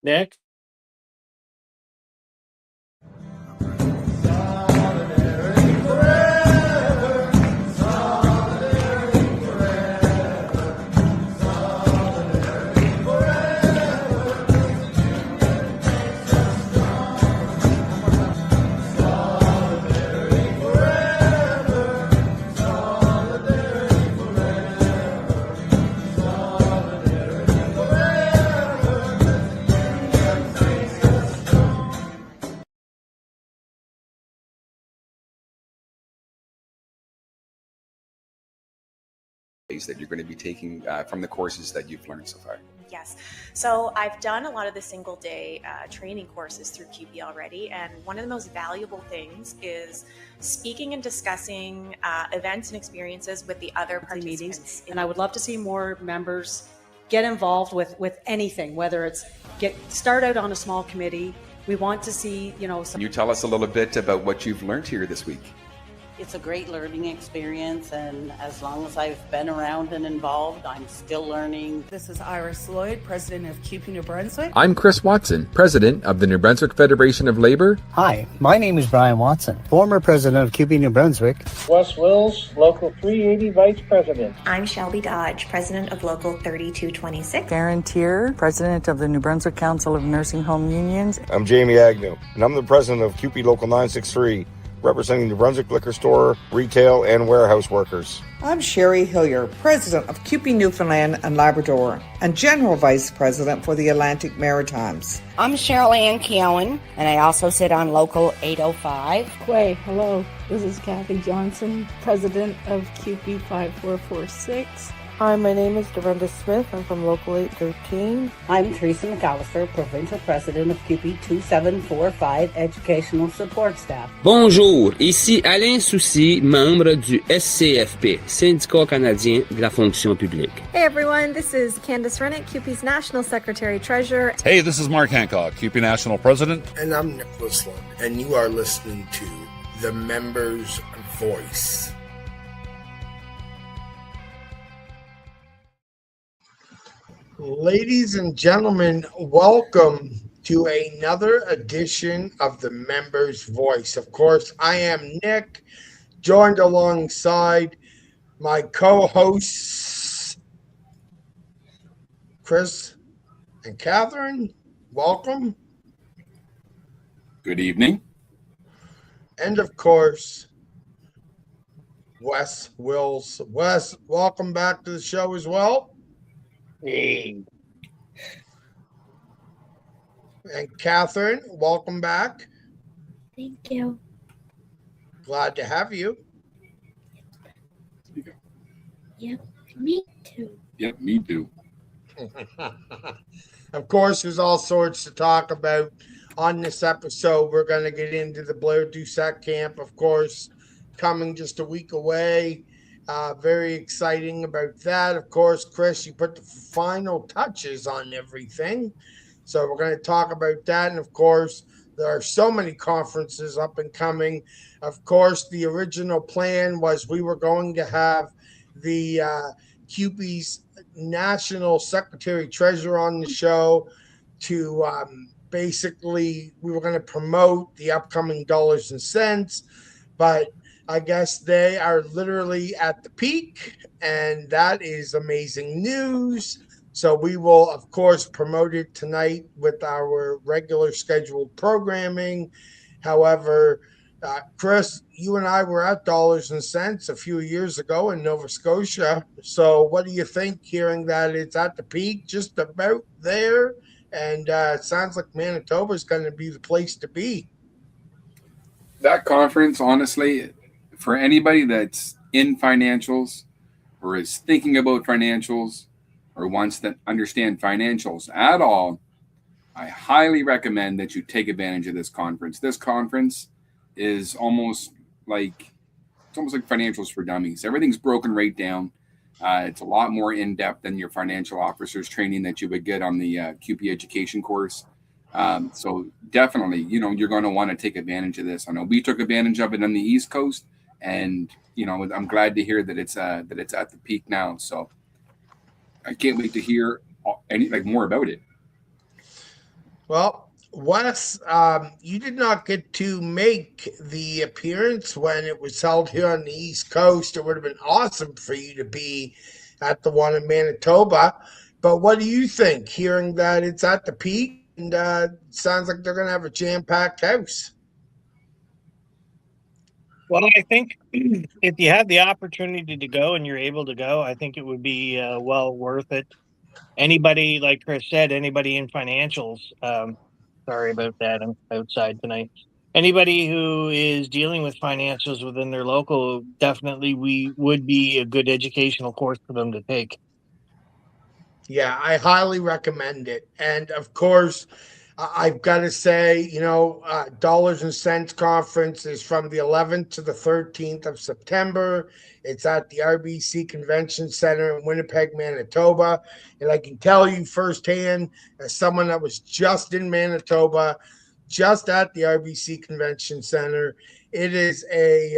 Nick? that you're going to be taking from the courses that you've learned so far? Yes. So I've done a lot of the single day training courses through QP already. And one of the most valuable things is speaking and discussing events and experiences with the other participants. And I would love to see more members get involved with anything, whether it's start out on a small committee. We want to see, Can you tell us a little bit about what you've learned here this week? It's a great learning experience, and as long as I've been around and involved, I'm still learning. This is Iris Lloyd, President of CUPE New Brunswick. I'm Chris Watson, President of the New Brunswick Federation of Labor. Hi, my name is Brian Watson, former President of CUPE New Brunswick. Wes Wills, Local 380 Vice President. I'm Shelby Dodge, President of Local 3226. Karen Tier, President of the New Brunswick Council of Nursing Home Unions. I'm Jamie Agnew, and I'm the President of CUPE Local 963. Representing New Brunswick liquor store, retail, and warehouse workers. I'm Sherry Hillier, President of CUPE Newfoundland and Labrador, and General Vice President for the Atlantic Maritimes. I'm Cheryl Ann Keown, and I also sit on Local 805. Quay, hello. This is Kathy Johnson, President of CUPE 5446. Hi, my name is Dorinda Smith. I'm from Local 813. I'm Teresa McAllister, Provincial President of CUPE 2745 Educational Support Staff. Bonjour, ici Alain Soucy, membre du SCFP, Syndicat canadien de la fonction publique. Hey everyone, this is Candace Rennick, CUPE's National Secretary Treasurer. Hey, this is Mark Hancock, CUPE National President. And I'm Nicholas Lund, and you are listening to The Members' Voice. Ladies and gentlemen, welcome to another edition of The Members' Voice. Of course, I am Nick, joined alongside my co-hosts, Chris and Katherine. Welcome. Good evening. And of course, Wes Wills. Wes, welcome back to the show as well. Hey. And Katherine, welcome back. Thank you. Glad to have you. Yep, me too. Yep, me too. Of course, there's all sorts to talk about on this episode. We're going to get into the Blair Doucet Camp, of course, coming just a week away. Very exciting about that. Of course, Chris, you put the final touches on everything. So we're going to talk about that. And of course, there are so many conferences up and coming. Of course, the original plan was we were going to have the CUPE's National Secretary Treasurer on the show to basically, we were going to promote the upcoming dollars and cents. But I guess they are literally at the peak, and that is amazing news. So we will, of course, promote it tonight with our regular scheduled programming. However, Chris, you and I were at Dollars and Cents a few years ago in Nova Scotia. So what do you think, hearing that it's at the peak, just about there? And it sounds like Manitoba is going to be the place to be. That conference, honestly, for anybody that's in financials or is thinking about financials or wants to understand financials at all, I highly recommend that you take advantage of this conference. This conference is almost like financials for dummies. Everything's broken right down. It's a lot more in-depth than your financial officers training that you would get on the CUPE education course. So definitely, you're going to want to take advantage of this. I know we took advantage of it on the East Coast, and I'm glad to hear that it's at the peak now. So I can't wait to hear more about it. Well, Wes, you did not get to make the appearance when it was held here on the East Coast. It would have been awesome for you to be at the one in Manitoba. But what do you think, hearing that it's at the peak and sounds like they're going to have a jam-packed house? Well, I think if you have the opportunity to go and you're able to go, I think it would be well worth it. Anybody, like Chris said, anybody in financials, sorry about that, I'm outside tonight. Anybody who is dealing with financials within their local, definitely we would be a good educational course for them to take. Yeah, I highly recommend it. And of course, I've got to say, Dollars and Cents Conference is from the 11th to the 13th of September. It's at the RBC Convention Center in Winnipeg, Manitoba. And I can tell you firsthand, as someone that was just in Manitoba, just at the RBC Convention Center, it is a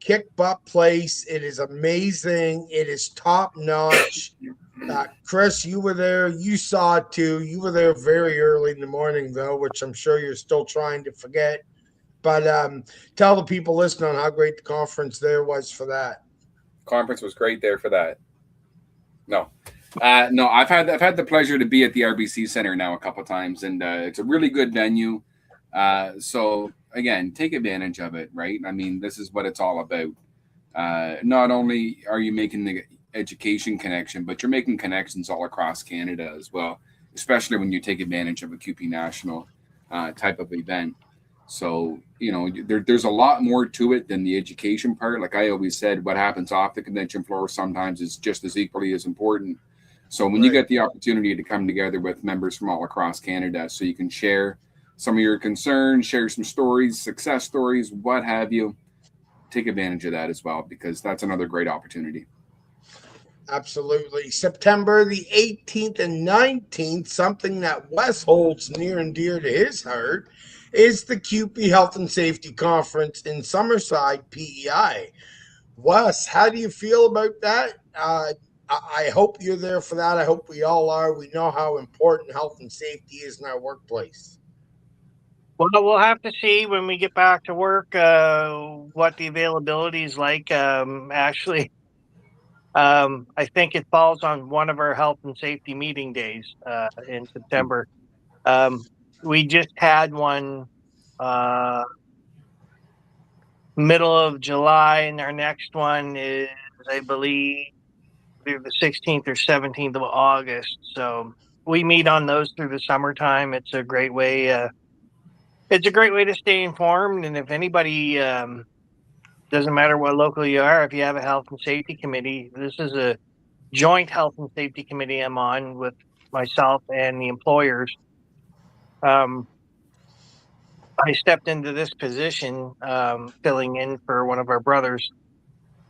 kick butt place. It is amazing. It is top notch. Chris, you were there. You saw it too. You were there very early in the morning, though, which I'm sure you're still trying to forget. But tell the people listening on how great the conference there was for that. Conference was great there for that. No, I've had the pleasure to be at the RBC Center now a couple of times, and it's a really good venue. So again, take advantage of it, right? I mean, this is what it's all about. Not only are you making the education connection, but you're making connections all across Canada as well, especially when you take advantage of a QP National type of event. So, there's a lot more to it than the education part. Like I always said, what happens off the convention floor sometimes is just as equally as important. So when you get the opportunity to come together with members from all across Canada, so you can share some of your concerns, share some stories, success stories, what have you, take advantage of that as well, because that's another great opportunity. Absolutely. September the 18th and 19th, something that Wes holds near and dear to his heart, is the QP Health and Safety Conference in Summerside, PEI. Wes, how do you feel about that? I hope you're there for that. I hope we all are. We know how important health and safety is in our workplace. Well, we'll have to see when we get back to work what the availability is like. Actually, I think it falls on one of our health and safety meeting days in September. We just had one middle of July, and our next one is, I believe, the 16th or 17th of August. So we meet on those through the summertime. It's a great way. It's a great way to stay informed. And if anybody, doesn't matter what local you are, if you have a health and safety committee, this is a joint health and safety committee I'm on with myself and the employers. I stepped into this position filling in for one of our brothers,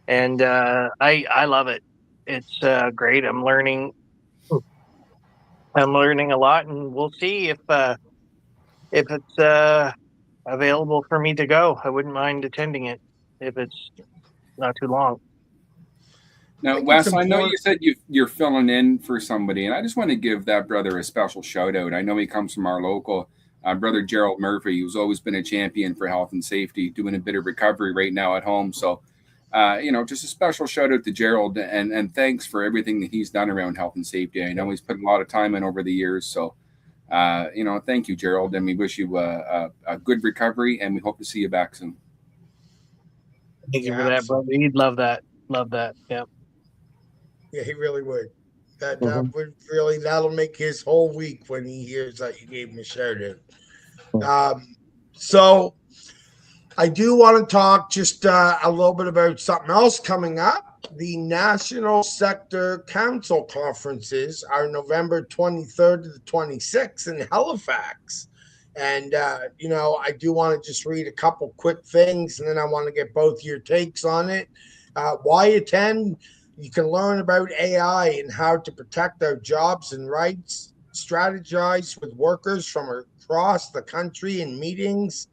and I love it. It's great. I'm learning a lot, and we'll see if it's available for me to go. I wouldn't mind attending it if it's not too long. Now, Wes, I know you said you're filling in for somebody, and I just want to give that brother a special shout out. I know he comes from our local brother, Gerald Murphy, who's always been a champion for health and safety, doing a bit of recovery right now at home. So, just a special shout out to Gerald, and thanks for everything that he's done around health and safety. I know he's put a lot of time in over the years. So, thank you, Gerald, and we wish you a good recovery, and we hope to see you back soon. Thank you for that, brother. He'd love that. Love that. Yeah. Yeah, he really would. That would really, that'll make his whole week when he hears that you gave him a shout out. So I do want to talk just a little bit about something else coming up. The National Sector Council conferences are November 23rd to the 26th in Halifax. And, I do want to just read a couple quick things, and then I want to get both your takes on it. Why attend? You can learn about AI and how to protect our jobs and rights, strategize with workers from across the country in meetings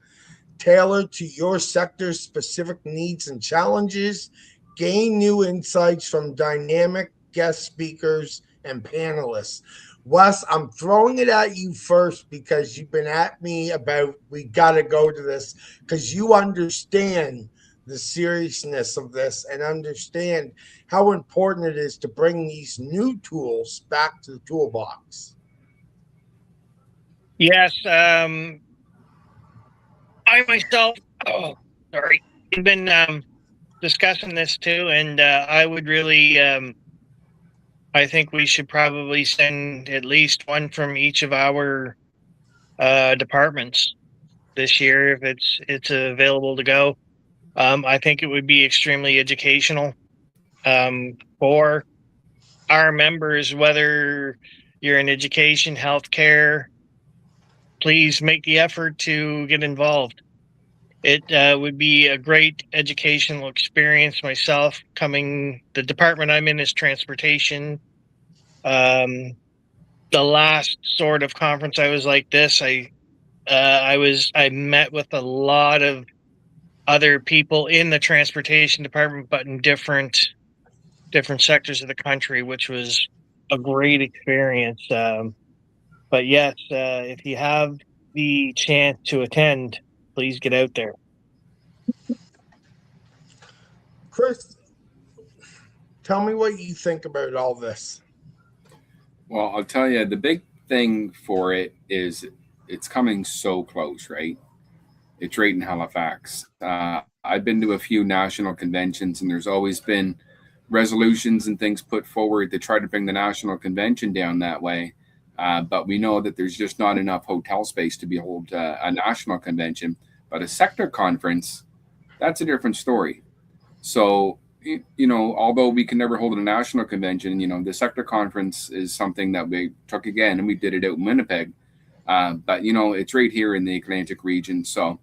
tailored to your sector's specific needs and challenges, gain new insights from dynamic guest speakers, and panelists. Wes, I'm throwing it at you first because you've been at me about we got to go to this because you understand the seriousness of this and understand how important it is to bring these new tools back to the toolbox. Yes, I myself, I've been discussing this too, and I would really, I think we should probably send at least one from each of our departments this year if it's available to go. I think it would be extremely educational for our members, whether you're in education, healthcare. Please make the effort to get involved. It would be a great educational experience. Myself, the department I'm in is transportation. The last sort of conference I was like this, I met with a lot of other people in the transportation department, but in different sectors of the country, which was a great experience. But yes, if you have the chance to attend, please get out there. Chris, tell me what you think about all this. Well, I'll tell you, the big thing for it is it's coming so close, right? It's right in Halifax. I've been to a few national conventions, and there's always been resolutions and things put forward to try to bring the national convention down that way. But we know that there's just not enough hotel space to hold a national convention. But a sector conference, that's a different story. So, although we can never hold a national convention, the sector conference is something that we took again, and we did it out in Winnipeg. But, it's right here in the Atlantic region. So,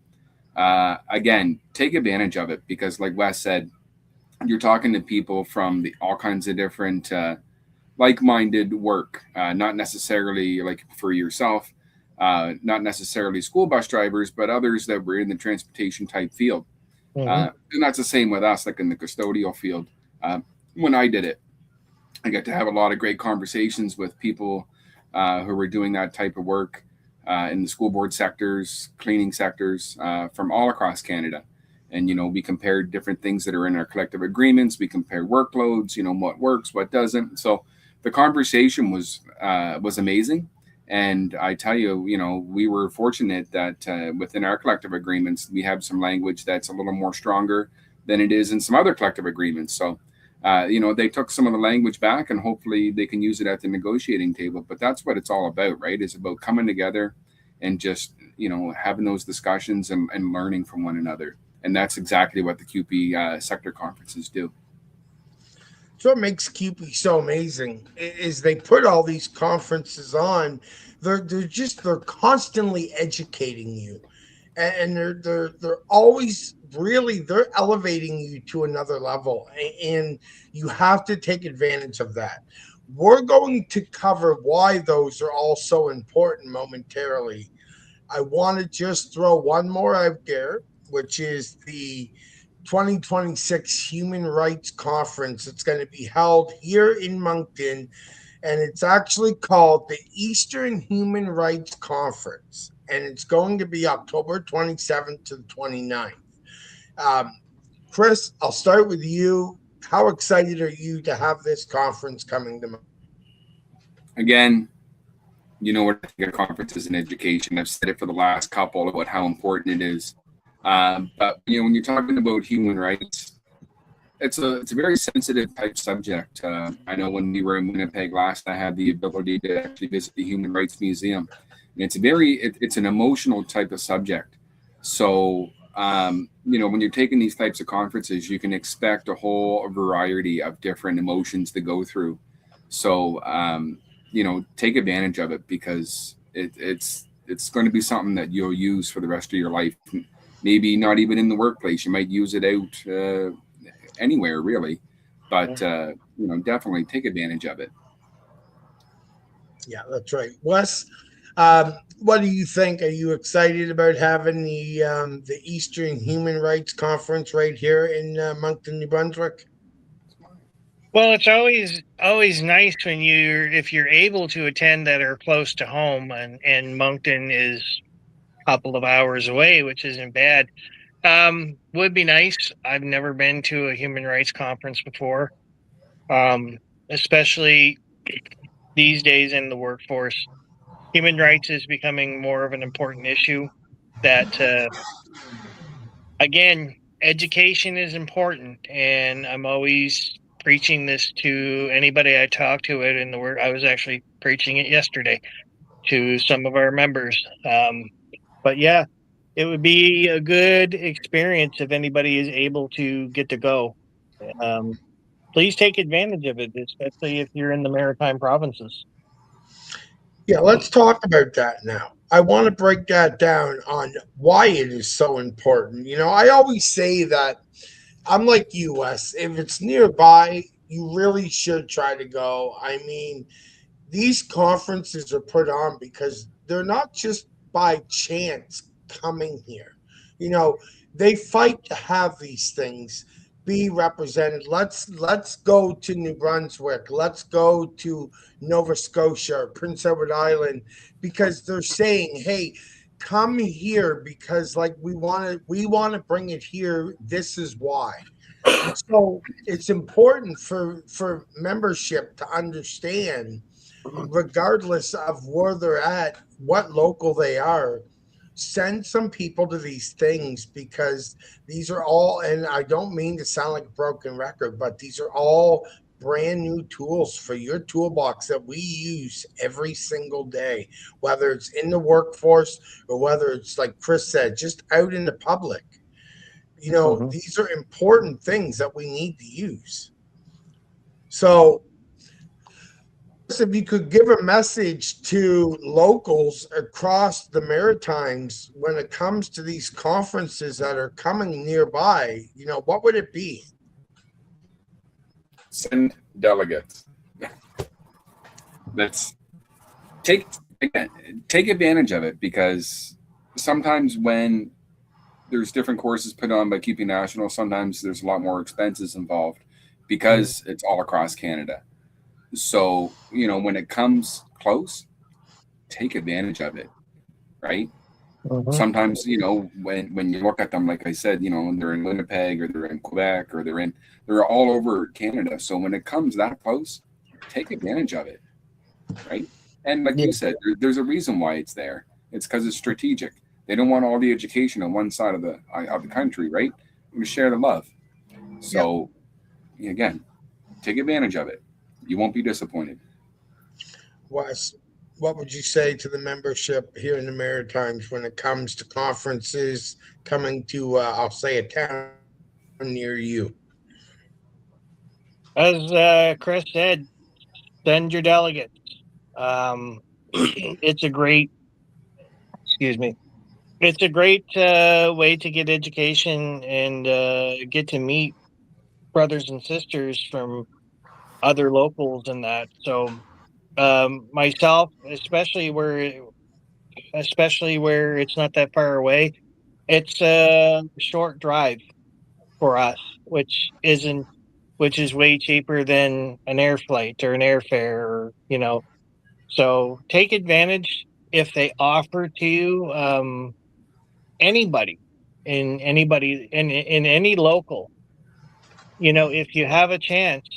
again, take advantage of it because, like Wes said, you're talking to people from all kinds of different like-minded work, not necessarily like for yourself, not necessarily school bus drivers, but others that were in the transportation type field. And that's the same with us, like in the custodial field. When I did it, I got to have a lot of great conversations with people who were doing that type of work in the school board sectors, cleaning sectors from all across Canada. And, we compared different things that are in our collective agreements. We compared workloads, what works, what doesn't. So the conversation was amazing. And I tell you, we were fortunate that within our collective agreements, we have some language that's a little more stronger than it is in some other collective agreements. So, they took some of the language back and hopefully they can use it at the negotiating table. But that's what it's all about, right? It's about coming together and just, having those discussions and learning from one another. And that's exactly what the CUPE sector conferences do. So what makes CUPE so amazing is they put all these conferences on. They're constantly educating you, and they're always they're elevating you to another level, and you have to take advantage of that. We're going to cover why those are all so important momentarily. I want to just throw one more out there, which is the 2026 Human Rights Conference. It's going to be held here in Moncton, and it's actually called the Eastern Human Rights Conference, and it's going to be October 27th to the 29th. Chris, I'll start with you. How excited are you to have this conference coming to Moncton? Again, what I think of conferences in education. I've said it for the last couple about how important it is. But when you're talking about human rights, it's a very sensitive type subject. I know when we were in Winnipeg last, I had the ability to actually visit the Human Rights Museum, and it's an emotional type of subject. So when you're taking these types of conferences, you can expect a whole variety of different emotions to go through. So take advantage of it because it's going to be something that you'll use for the rest of your life. Maybe not even in the workplace. You might use it out anywhere, really. But, definitely take advantage of it. Yeah, that's right. Wes, what do you think? Are you excited about having the Eastern Human Rights Conference right here in Moncton, New Brunswick? Well, it's always nice when if you're able to attend that are close to home, and Moncton is a couple of hours away, which isn't bad. Would be nice. I've never been to a human rights conference before, especially these days in the workforce. Human rights is becoming more of an important issue. That again, education is important, and I'm always preaching this to anybody I talk to it in the work. I was actually preaching it yesterday to some of our members. But yeah, it would be a good experience if anybody is able to get to go. Please take advantage of it, especially if you're in the maritime provinces. Yeah, let's talk about that now. I want to break that down on why it is so important. I always say that I'm like US. If it's nearby, you really should try to go. I mean, these conferences are put on because they're not just by chance coming here. They fight to have these things be represented. Let's go to New Brunswick. Let's go to Nova Scotia or Prince Edward Island because they're saying, "Hey, come here because like we want to bring it here. This is why." So it's important for membership to understand, regardless of where they're at, what local they are, send some people to these things because these are all, and I don't mean to sound like a broken record, but these are all brand new tools for your toolbox that we use every single day, whether it's in the workforce or whether it's like Chris said, just out in the public. These are important things that we need to use. So if you could give a message to locals across the Maritimes when it comes to these conferences that are coming nearby, what would it be? Send delegates. Let's take advantage of it, because sometimes when there's different courses put on by QP National, sometimes there's a lot more expenses involved because it's all across Canada. So, when it comes close, take advantage of it, right? Sometimes, when you look at them, like I said, they're in Winnipeg or they're in Quebec or they're all over Canada. So when it comes that close, take advantage of it, right? And like you said, there's a reason why it's there. It's because it's strategic. They don't want all the education on one side of the country, right? We share the love. So, again, take advantage of it. You won't be disappointed. Wes, what would you say to the membership here in the Maritimes when it comes to conferences coming to, I'll say, a town near you? As Chris said, send your delegates. It's a great way to get education and get to meet brothers and sisters from other locals and that. So myself, especially where it's not that far away, it's a short drive for us, which is way cheaper than an air flight or an airfare, or so take advantage if they offer to you. Anybody in any local, if you have a chance,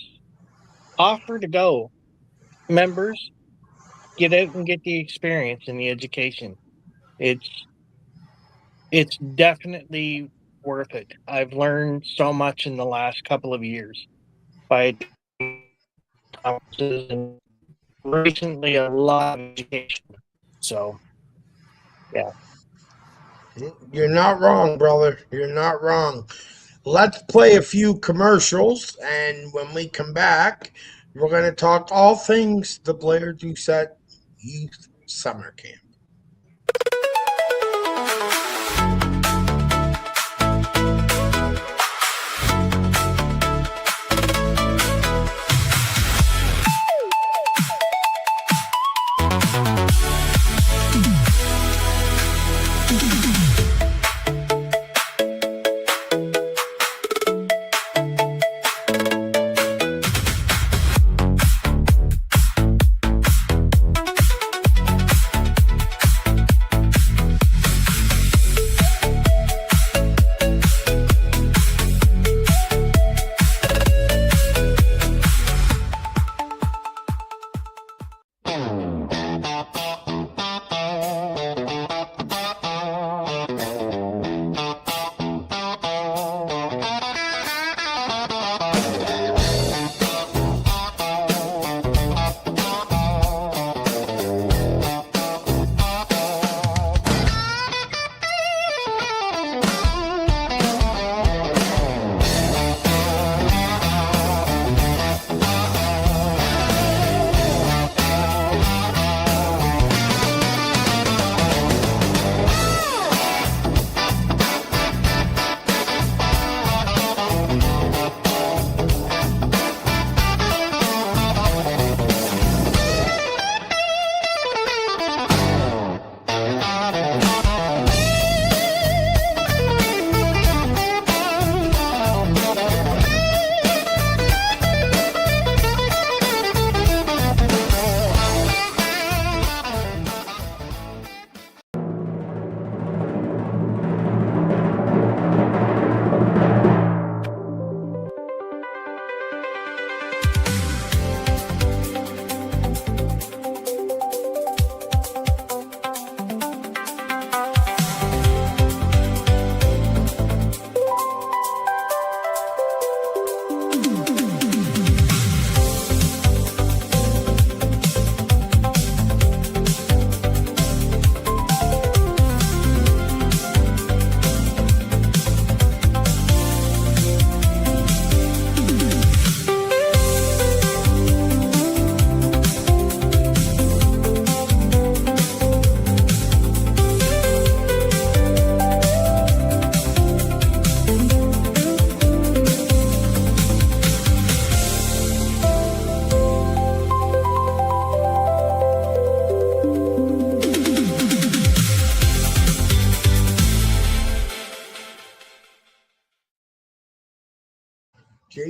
offer to go. Members, get out and get the experience and the education. It's definitely worth it. I've learned so much in the last couple of years by conferences, and recently a lot of education. So yeah. You're not wrong, brother. You're not wrong. Let's play a few commercials, and when we come back, we're going to talk all things the Blair Doucet Youth Summer Camp.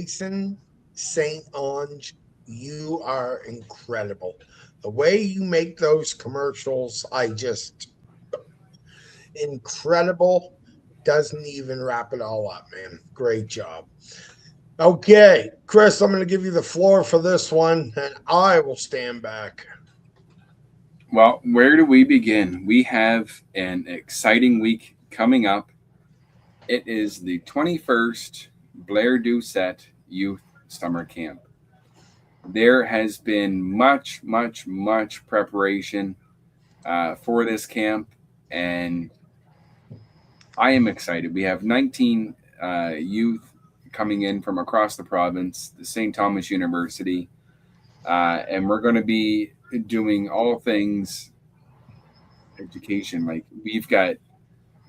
Jason St. Ange, you are incredible. The way you make those commercials, incredible. Doesn't even wrap it all up, man. Great job. Okay, Chris, I'm going to give you the floor for this one, and I will stand back. Well, where do we begin? We have an exciting week coming up. It is the 21st Blair Doucet Youth Summer Camp. There has been much preparation for this camp, and I am excited. We have 19 youth coming in from across the province, the St. Thomas University, and we're going to be doing all things education. Like, we've got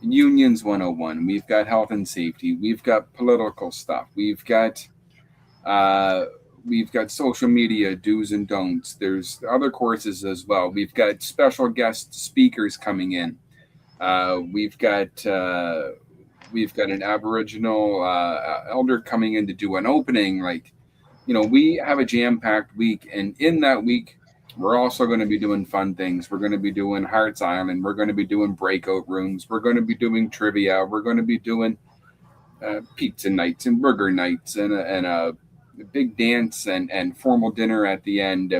Unions 101, we've got health and safety, we've got political stuff, we've got social media do's and don'ts. There's other courses as well. We've got special guest speakers coming in. We've got an Aboriginal elder coming in to do an opening. Like, we have a jam-packed week, and in that week, we're also going to be doing fun things. We're going to be doing Hearts Island. We're going to be doing breakout rooms. We're going to be doing trivia. We're going to be doing pizza nights and burger nights and a big dance and formal dinner at the end.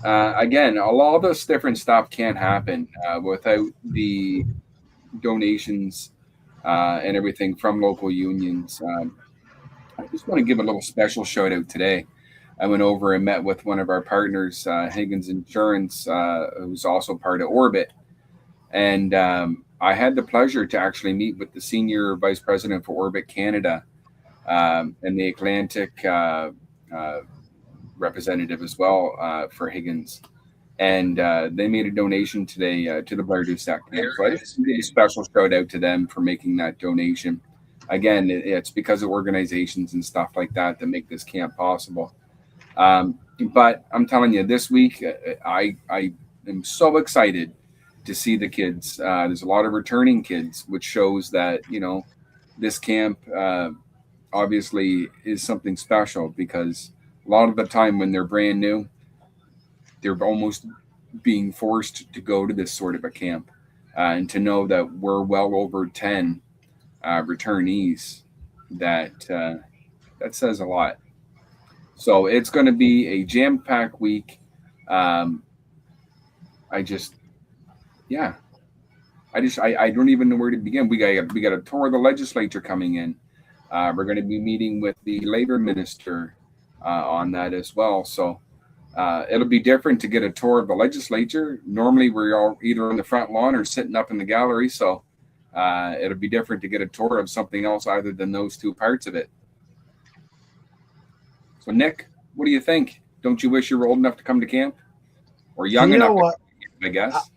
Again, all this different stuff can't happen without the donations and everything from local unions. I just want to give a little special shout out today. I went over and met with one of our partners, Higgins Insurance, who's also part of Orbit. And I had the pleasure to actually meet with the Senior Vice President for Orbit Canada and the Atlantic representative as well for Higgins. And they made a donation today to the Blair Doucet Camp. So I just give a special shout out to them for making that donation. Again, it's because of organizations and stuff like that that make this camp possible. But I'm telling you, this week, I am so excited to see the kids. There's a lot of returning kids, which shows that, this camp obviously is something special, because a lot of the time when they're brand new, they're almost being forced to go to this sort of a camp. And to know that we're well over 10 returnees, that says a lot. So it's going to be a jam-packed week. I don't even know where to begin. We got a tour of the legislature coming in. We're going to be meeting with the labor minister on that as well. So it'll be different to get a tour of the legislature. Normally we're all either on the front lawn or sitting up in the gallery. So it'll be different to get a tour of something else other than those two parts of it. So, Nick, what do you think? Don't you wish you were old enough to come to camp? Or young enough to come to camp, I guess?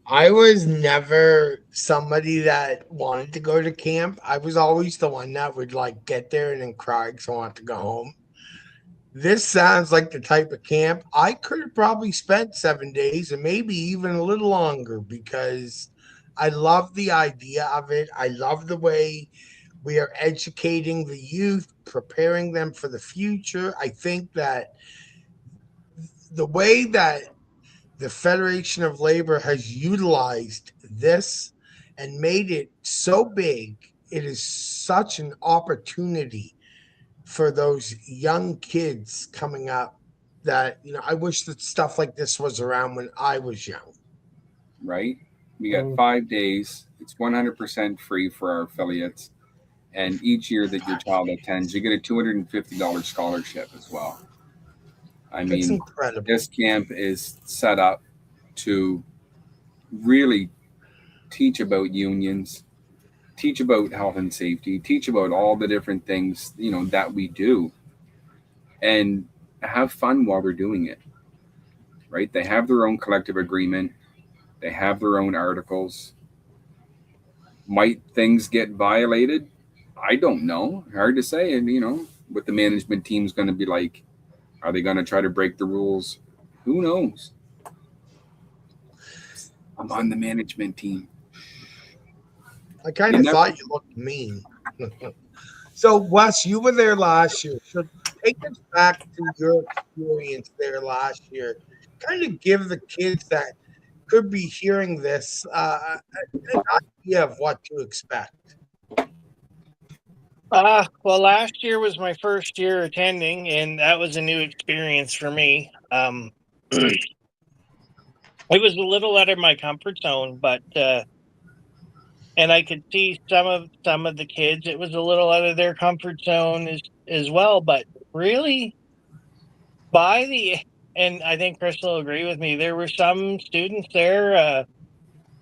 I was never somebody that wanted to go to camp. I was always the one that would get there and then cry because I wanted to go home. This sounds like the type of camp I could have probably spent 7 days and maybe even a little longer, because I love the idea of it. I love the way we are educating the youth, preparing them for the future. I think that the way that the Federation of Labor has utilized this and made it so big, it is such an opportunity for those young kids coming up that, I wish that stuff like this was around when I was young. Right? We got 5 days. It's 100% free for our affiliates. And each year that your child attends, you get a $250 scholarship as well. I mean, incredible. This camp is set up to really teach about unions, teach about health and safety, teach about all the different things, that we do, and have fun while they're doing it, right? They have their own collective agreement. They have their own articles. Might things get violated? I don't know. Hard to say. And, what the management team's going to be like. Are they going to try to break the rules? Who knows? I'm on the management team. I kind of thought you looked mean. So, Wes, you were there last year. So, take us back to your experience there last year. Kind of give the kids that could be hearing this an idea of what to expect. Well, last year was my first year attending, and that was a new experience for me. It was a little out of my comfort zone, but and I could see some of the kids. It was a little out of their comfort zone as well. But really, by the and I think Chris will agree with me. There were some students there.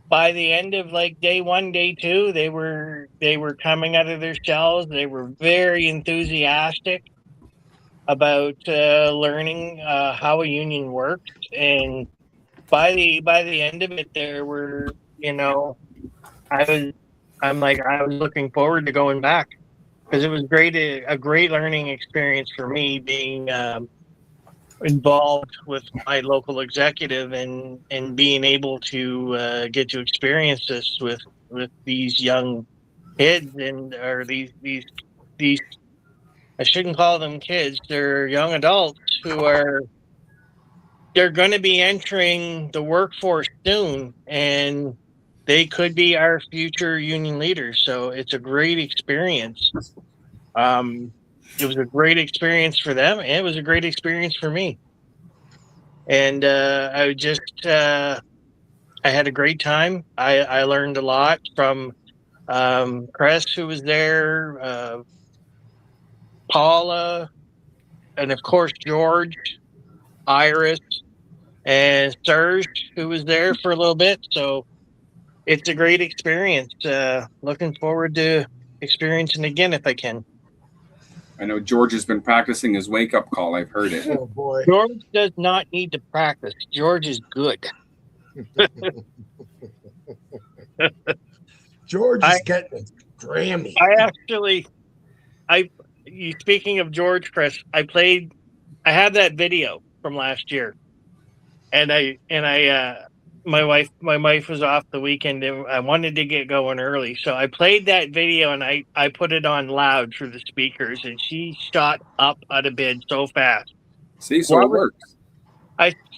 By the end of like day one, day two, they were coming out of their shells. They were very enthusiastic about learning how a union works, and by the end of it, there were I was I was looking forward to going back because it was a great learning experience for me being involved with my local executive and being able to get to experience this with these young kids or these I shouldn't call them kids, they're young adults who they're going to be entering the workforce soon, and they could be our future union leaders. So it's a great experience. It was a great experience for them, and it was a great experience for me. And I had a great time. I learned a lot from Chris, who was there, Paula, and of course George, Iris, and Serge, who was there for a little bit. So it's a great experience. Looking forward to experiencing again if I can. I know George has been practicing his wake-up call. I've heard it. Oh, boy. George does not need to practice. George is good. George is getting a Grammy. Speaking of George, Chris, I had that video from last year, and my wife was off the weekend, and I wanted to get going early, so I played that video and I put it on loud through the speakers, and she shot up out of bed so fast. See, so it works.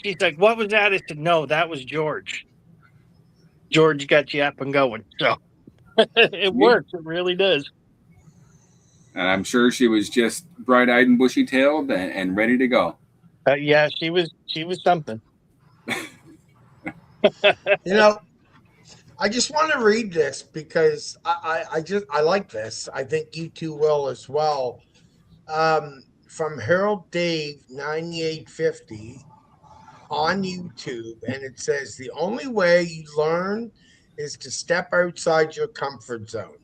She's like, "What was that?" I said, "No, that was George. George got you up and going." So it works. It really does. And I'm sure she was just bright-eyed and bushy-tailed and ready to go. Yeah, she was something. I just want to read this because I like this. I think you two will as well. From Harold Dave 9850 on YouTube, and it says the only way you learn is to step outside your comfort zone.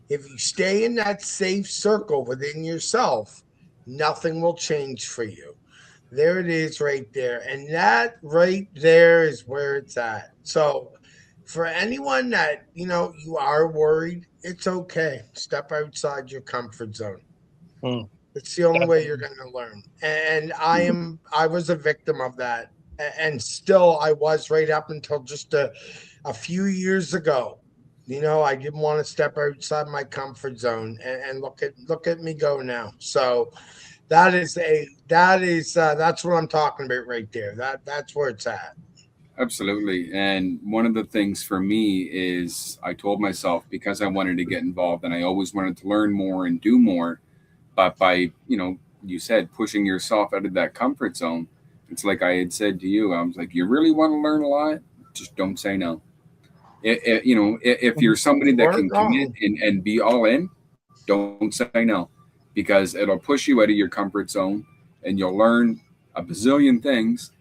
If you stay in that safe circle within yourself, nothing will change for you. There it is right there. And that right there is where it's at. So for anyone that, you are worried, it's okay. Step outside your comfort zone. It's the only way you're going to learn. And I was a victim of that. And still I was right up until just a few years ago. I didn't want to step outside my comfort zone, and look at me go now. So that's what I'm talking about right there. That's where it's at. Absolutely. And one of the things for me is I told myself, because I wanted to get involved and I always wanted to learn more and do more, but by, you said pushing yourself out of that comfort zone, it's like I had said to you, I was like, you really want to learn a lot? Just don't say no. If you're somebody that can commit and be all in, don't say no, because it'll push you out of your comfort zone and you'll learn a bazillion things,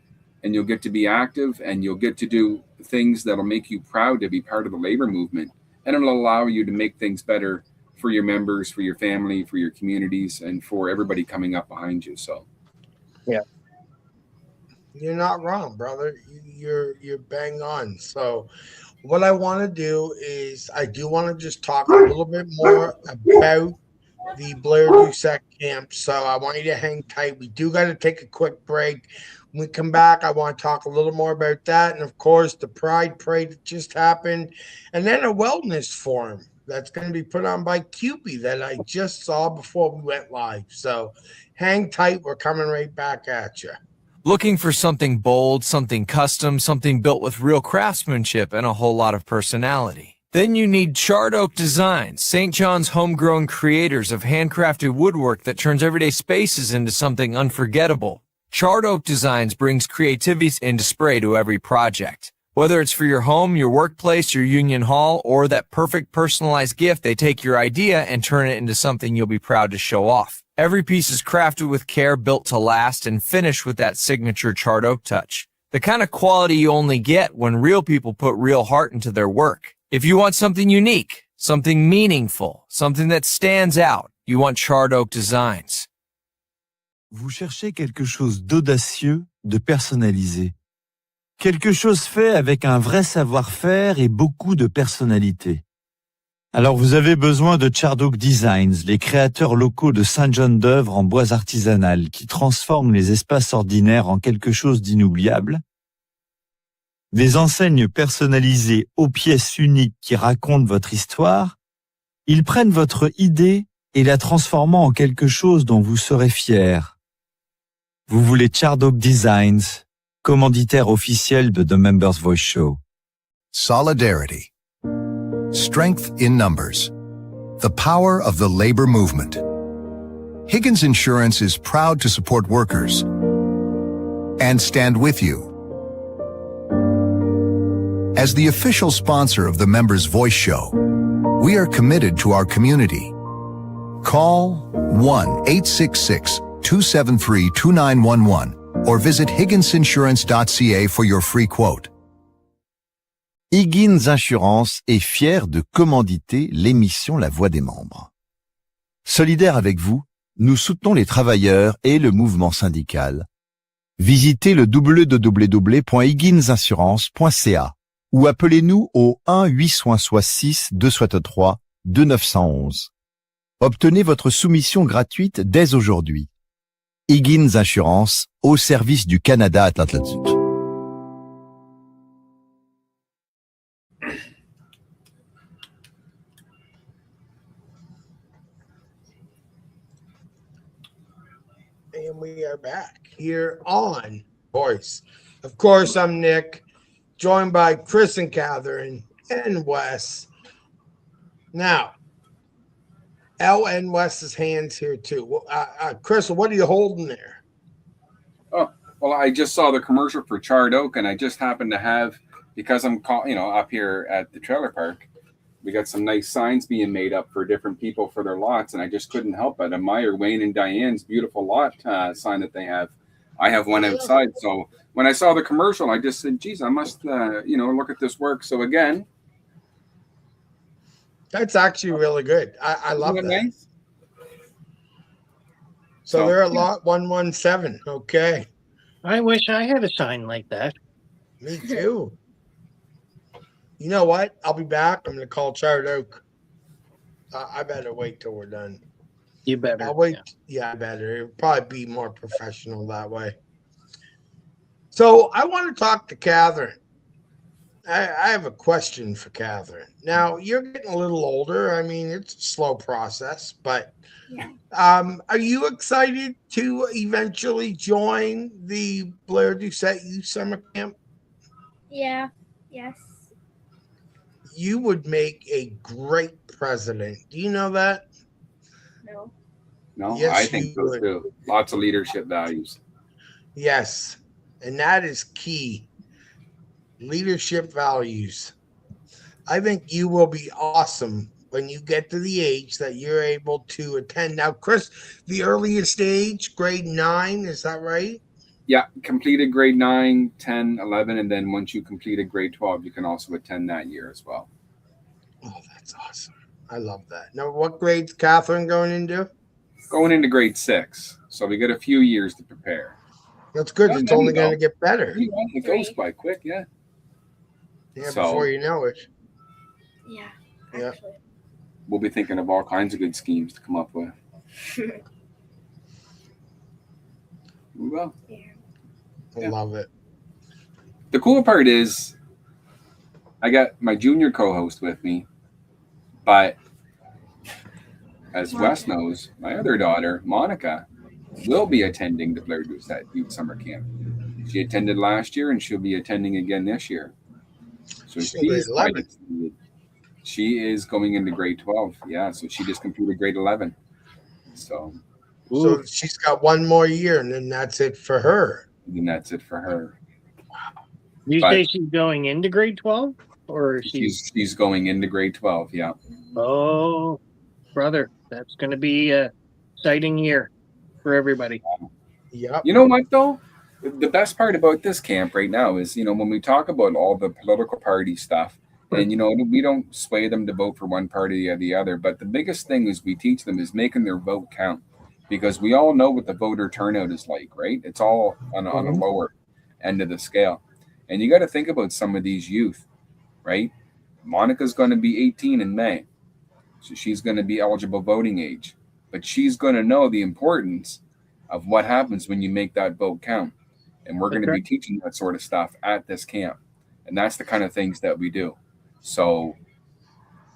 and you'll get to be active and you'll get to do things that'll make you proud to be part of the labor movement, and it'll allow you to make things better for your members, for your family, for your communities, and for everybody coming up behind you. So yeah, you're not wrong, brother. You're bang on. So what I want to do is I do want to just talk a little bit more about the Blair Doucet Camp. So I want you to hang tight. We do got to take a quick break. When we come back, I want to talk a little more about that. And of course, the Pride Parade that just happened, and then a wellness forum that's going to be put on by Cupie that I just saw before we went live. So hang tight. We're coming right back at you. Looking for something bold, something custom, something built with real craftsmanship and a whole lot of personality? Then you need Charred Oak Designs, St. John's homegrown creators of handcrafted woodwork that turns everyday spaces into something unforgettable. Charred Oak Designs brings creativity into spray to every project. Whether it's for your home, your workplace, your union hall, or that perfect personalized gift, they take your idea and turn it into something you'll be proud to show off. Every piece is crafted with care, built to last, and finished with that signature charred oak touch. The kind of quality you only get when real people put real heart into their work. If you want something unique, something meaningful, something that stands out, you want Charred Oak Designs. Vous cherchez quelque chose d'audacieux, de personnalisé. Quelque chose fait avec un vrai savoir-faire et beaucoup de personnalité. Alors vous avez besoin de Charred Oak Designs, les créateurs locaux de Saint-John-d'œuvre en bois artisanal qui transforment les espaces ordinaires en quelque chose d'inoubliable. Des enseignes personnalisées aux pièces uniques qui racontent votre histoire. Ils prennent votre idée et la transforment en quelque chose dont vous serez fiers. Vous voulez Charred Oak Designs, commanditaire officiel de The Members Voice Show. Solidarity. Strength in numbers. The power of the labor movement. Higgins Insurance is proud to support workers and stand with you. As the official sponsor of the Members Voice Show, we are committed to our community. Call 1-866-273-2911 or visit higginsinsurance.ca for your free quote. Higgins Insurance est fier de commanditer l'émission La Voix des membres. Solidaire avec vous, nous soutenons les travailleurs et le mouvement syndical. Visitez le www.higginsinsurance.ca ou appelez-nous au 1-866-263-2911. Obtenez votre soumission gratuite dès aujourd'hui. Higgins Insurance, au service du Canada Atlantique. And we are back here on Voice. Of course, I'm Nick, joined by Chris and Katherine and Wes. Now, L and Wes's hands here too. Chris, what are you holding there? Oh, well, I just saw the commercial for Charred Oak, and I just happened to have, because I'm up here at the trailer park, we got some nice signs being made up for different people for their lots, and I just couldn't help but admire Wayne and Diane's beautiful lot sign that they have. I have one outside, so when I saw the commercial, I just said, geez, I must, look at this work. So again, that's actually really good. I love that. Nice? So they're at lot 117. Okay. I wish I had a sign like that. Me too. You know what? I'll be back. I'm going to call Charred Oak. I better wait till we're done. You better. I'll wait. Yeah, I better. It'll probably be more professional that way. So I want to talk to Katherine. I have a question for Katherine. Now, you're getting a little older. I mean, it's a slow process, but are you excited to eventually join the Blair Doucet Youth Summer Camp? Yeah. Yes. You would make a great president. Do you know that? No, yes, I think so too. Lots of leadership values. Yes, and that is key. Leadership values. I think you will be awesome when you get to the age that you're able to attend. Now, Chris, the earliest age, grade 9, is that right? Yeah, completed grade 9, 10, 11, and then once you completed grade 12, you can also attend that year as well. Oh, that's awesome. I love that. Now, what grade's Katherine going into? Going into grade 6. So we got a few years to prepare. That's good. It's only going to get better. It goes quite quick, yeah. Yeah, before you know it. Yeah. Yeah. We'll be thinking of all kinds of good schemes to come up with. We will. I love it. The cool part is I got my junior co-host with me, but as Wes knows, my other daughter, Monica, will be attending the Blair Doucet Youth Summer Camp. She attended last year and she'll be attending again this year. So She's in grade she's quite 11. excited. She is going into grade 12. Yeah, so she just completed grade 11. So, So she's got one more year, and then that's it for her. And that's it for her. You say she's going into grade 12? Or she's going into grade 12, yeah. Oh, brother, that's going to be a exciting year for everybody. Yep. You know what, though? The best part about this camp right now is, when we talk about all the political party stuff, and, we don't sway them to vote for one party or the other, but the biggest thing is we teach them is making their vote count, because we all know what the voter turnout is like, right? It's all on a lower end of the scale. And you got to think about some of these youth, right? Monica's going to be 18 in May, so she's going to be eligible voting age, but she's going to know the importance of what happens when you make that vote count. And we're going to be teaching that sort of stuff at this camp. And that's the kind of things that we do. So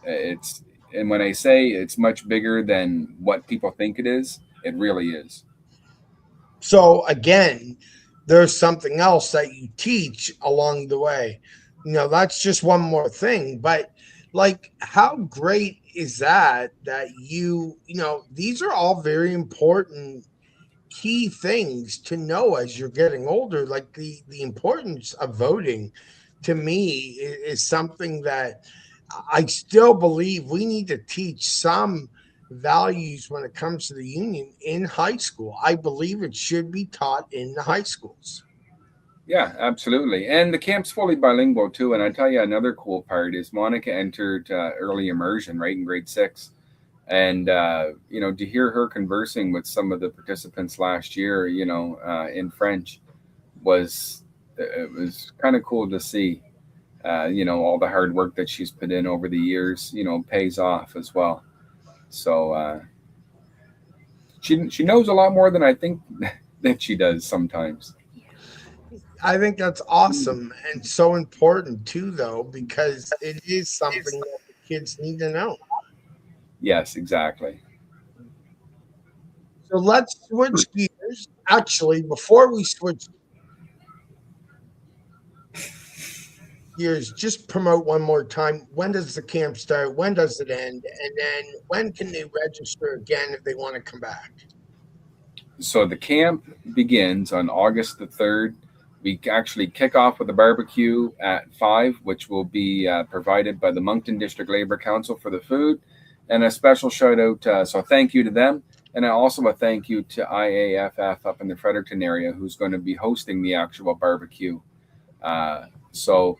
and when I say it's much bigger than what people think it is, it really is. So again, there's something else that you teach along the way. That's just one more thing. But like, how great is that these are all very important key things to know as you're getting older. Like the importance of voting to me is something that I still believe we need to teach some values when it comes to the union in high school. I believe it should be taught in the high schools. Yeah, absolutely. And the camp's fully bilingual too. And I tell you, another cool part is Monica entered early immersion right in grade 6. And, to hear her conversing with some of the participants last year, in French it was kind of cool to see, all the hard work that she's put in over the years, pays off as well. So she knows a lot more than I think that she does sometimes. I think that's awesome and so important too, though, because it is something that the kids need to know. Yes, exactly. So let's switch gears. Actually, before we switch gears, just promote one more time. When does the camp start? When does it end? And then when can they register again if they want to come back? So the camp begins on August the 3rd. We actually kick off with a barbecue at 5, which will be provided by the Moncton District Labor Council for the food. And a special shout out, so thank you to them. And also a thank you to IAFF up in the Fredericton area, who's going to be hosting the actual barbecue. So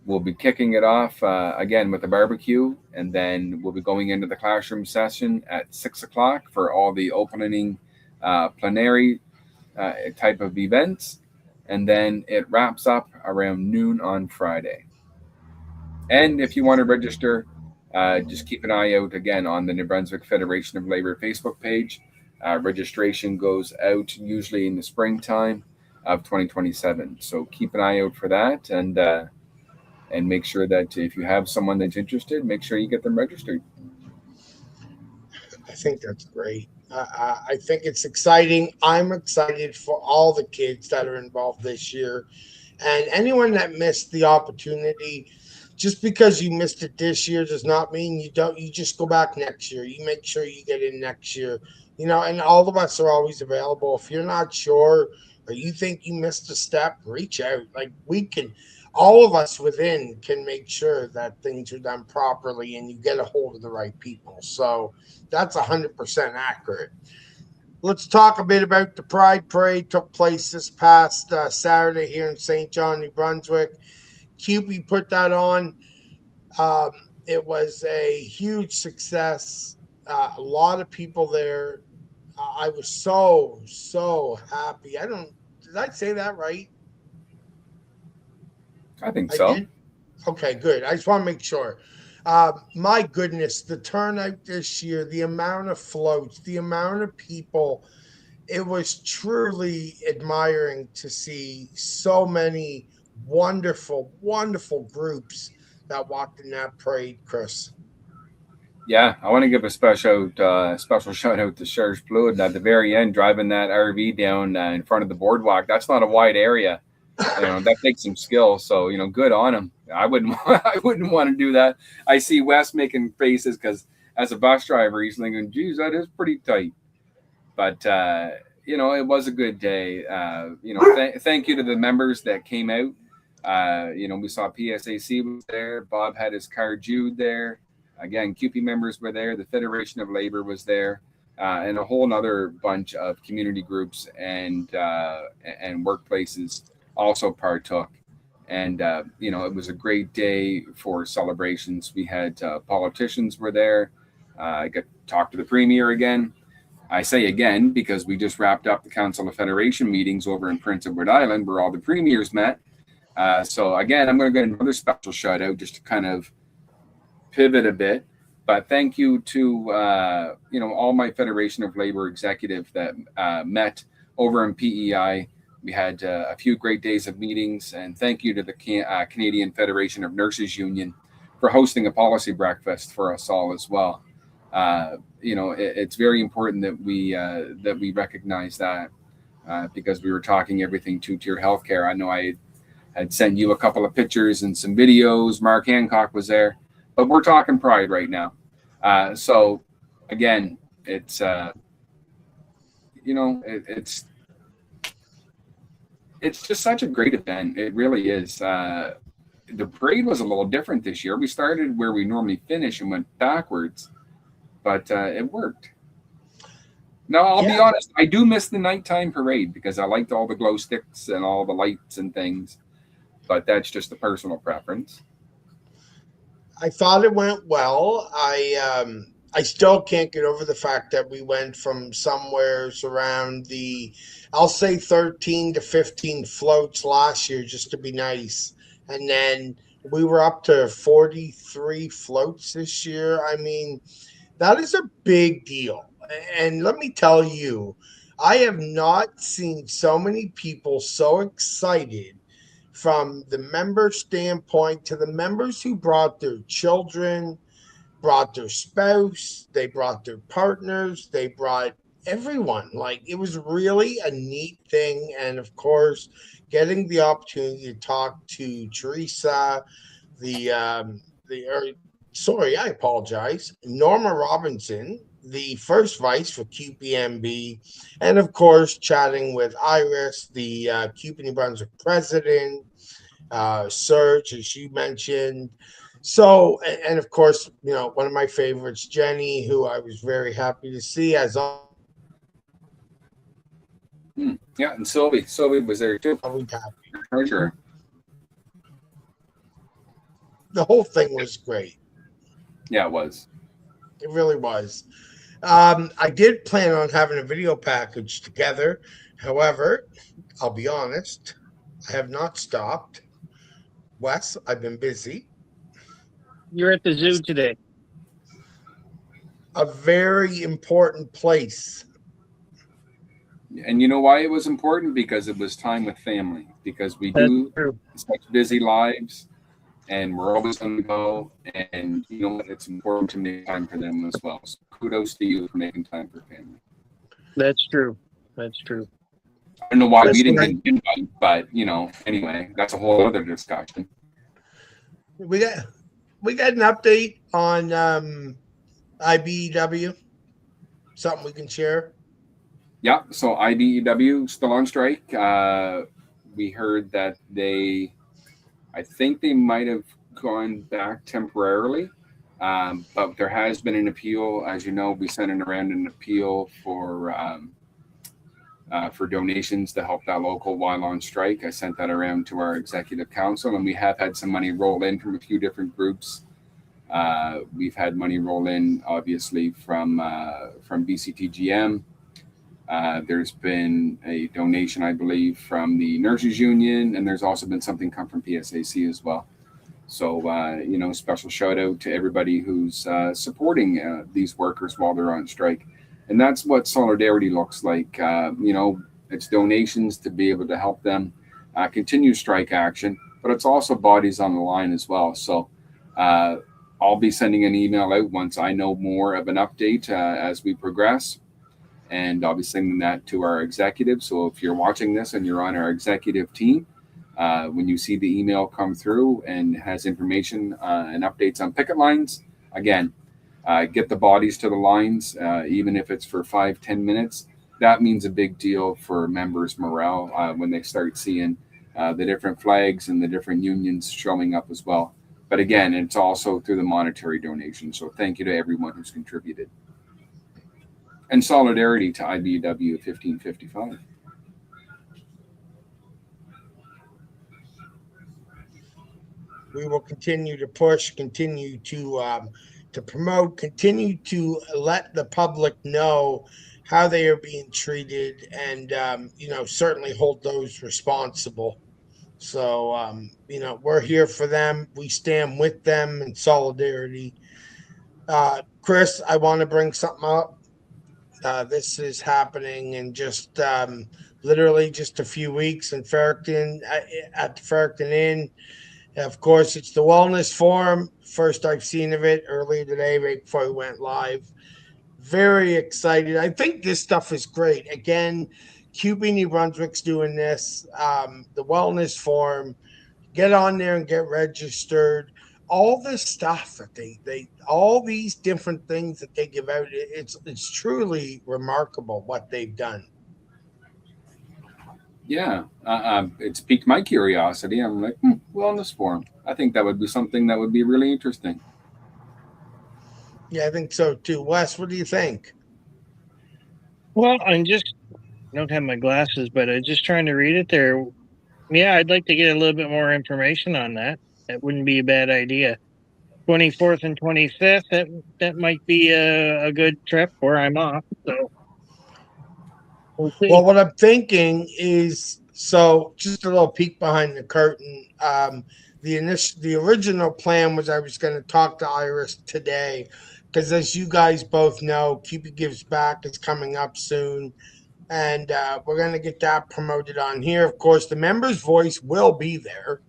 we'll be kicking it off again with the barbecue, and then we'll be going into the classroom session at 6 o'clock for all the opening plenary type of events. And then it wraps up around noon on Friday. And if you want to register, just keep an eye out again on the New Brunswick Federation of Labor Facebook page. Registration goes out usually in the springtime of 2027. So keep an eye out for that, and make sure that if you have someone that's interested, make sure you get them registered. I think that's great. I think it's exciting. I'm excited for all the kids that are involved this year, and anyone that missed the opportunity. Just because you missed it this year does not mean you don't. You just go back next year. You make sure you get in next year. And all of us are always available. If you're not sure or you think you missed a step, reach out. Like all of us within can make sure that things are done properly and you get a hold of the right people. So that's 100% accurate. Let's talk a bit about the Pride Parade. Took place this past Saturday here in St. John, New Brunswick. CUPE put that on. It was a huge success. A lot of people there. I was so happy. Did I say that right? I think so. Okay, good. I just want to make sure. My goodness, the turnout this year, the amount of floats, the amount of people, it was truly admiring to see so many wonderful groups that walked in that parade, Chris. Yeah, I want to give a special shout out to Serge Fluid at the very end, driving that RV down in front of the boardwalk. That's not a wide area, that takes some skill. So good on him. I wouldn't I wouldn't want to do that. I see Wes making faces because as a bus driver, he's thinking, "Geez, that is pretty tight." But it was a good day. Thank you to the members that came out. We saw PSAC was there. Bob had his car. Jude there. Again, CUPE members were there. The Federation of Labor was there, and a whole other bunch of community groups and workplaces also partook. And it was a great day for celebrations. We had politicians were there. I got to talk to the premier again. I say again because we just wrapped up the Council of Federation meetings over in Prince Edward Island where all the premiers met. So again, I'm going to get another special shout out just to kind of pivot a bit. But thank you to all my Federation of Labor executive that met over in PEI. We had a few great days of meetings, and thank you to the Canadian Federation of Nurses Union for hosting a policy breakfast for us all as well. It's very important that we recognize that because we were talking everything two-tier healthcare. I know I had sent you a couple of pictures and some videos. Mark Hancock was there, but we're talking pride right now. So again, it's it's just such a great event. It really is. The parade was a little different this year. We started where we normally finish and went backwards, but it worked. Now, I'll be honest, I do miss the nighttime parade because I liked all the glow sticks and all the lights and things, but that's just a personal preference. I thought it went well. I still can't get over the fact that we went from somewheres around I'll say 13 to 15 floats last year just to be nice. And then we were up to 43 floats this year. I mean, that is a big deal. And let me tell you, I have not seen so many people so excited from the member standpoint to the members who brought their children, brought their spouse, they brought their partners, they brought everyone. Like, it was really a neat thing. And of course, getting the opportunity to talk to Teresa, I apologize, Norma Robinson, the first vice for QPMB, and of course, chatting with Iris, the CUPE New Brunswick president, Serge, as you mentioned. So, and of course, one of my favorites, Jenny, who I was very happy to see as all. Yeah, and Sylvie was there too. Treasurer. The whole thing was great. Yeah, it was. It really was. I did plan on having a video package together. However, I'll be honest, I have not stopped. Wes, I've been busy. You're at the zoo today. A very important place. And you know why it was important? Because it was time with family. Because we do such busy lives, and we're always on the go. And it's important to make time for them as well. So kudos to you for making time for family. That's true. That's true. I don't know why we didn't get an invite, but anyway, that's a whole other discussion. We got an update on IBEW. Something we can share. Yeah, so IBEW still on strike. We heard that I think they might have gone back temporarily, but there has been an appeal. As you know, we sent around an appeal for donations to help that local while on strike. I sent that around to our executive council, and we have had some money roll in from a few different groups. We've had money roll in, obviously, from BCTGM. There's been a donation, I believe, from the Nurses Union, and there's also been something come from PSAC as well. So, special shout out to everybody who's supporting these workers while they're on strike. And that's what solidarity looks like. It's donations to be able to help them continue strike action, but it's also bodies on the line as well. So, I'll be sending an email out once I know more of an update as we progress. And I'll be sending that to our executive. So if you're watching this and you're on our executive team, when you see the email come through and has information and updates on picket lines, again, get the bodies to the lines, even if it's for 5-10 minutes. That means a big deal for members' morale when they start seeing the different flags and the different unions showing up as well. But again, it's also through the monetary donation. So thank you to everyone who's contributed. And solidarity to IBW 1555. We will continue to push, continue to promote, continue to let the public know how they are being treated, and certainly hold those responsible. So we're here for them. We stand with them in solidarity. Chris, I want to bring something up. This is happening in just literally just a few weeks in Farrington, at the Farrington Inn. Of course, it's the Wellness Forum. First I've seen of it earlier today, right before we went live. Very excited. I think this stuff is great. Again, CUPE New Brunswick's doing this. The Wellness Forum. Get on there and get registered. All this stuff that they all these different things that they give out, it's truly remarkable what they've done. Yeah, it's piqued my curiosity. I'm like, wellness forum. I think that would be something that would be really interesting. Yeah, I think so too. Wes, what do you think? Well, I don't have my glasses, but I'm just trying to read it there. Yeah, I'd like to get a little bit more information on that. That wouldn't be a bad idea. 24th and 25th, that might be a good trip where I'm off. So we'll see. Well, what I'm thinking is, so just a little peek behind the curtain. The original plan was I was going to talk to Iris today, because as you guys both know, Cupid Gives Back is coming up soon, and we're going to get that promoted on here. Of course, the Members' Voice will be there,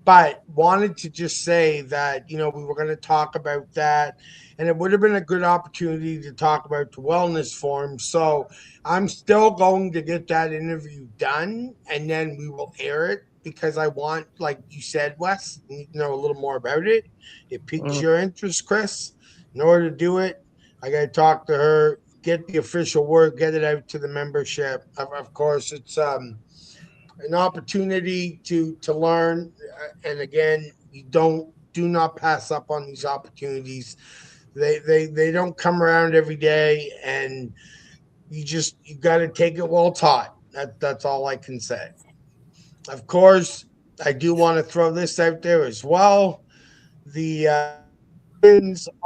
but wanted to just say that, we were going to talk about that, and it would have been a good opportunity to talk about the Wellness Forum. So I'm still going to get that interview done, and then we will air it, because I want, like you said, Wes, you need to know a little more about it. It piques your interest, Chris. In order to do it, I got to talk to her, get the official word, get it out to the membership. Of course, it's an opportunity to learn, and again, do not pass up on these opportunities. They don't come around every day, and you got to take it well taught. That's all I can say. Of course, I do want to throw this out there as well. The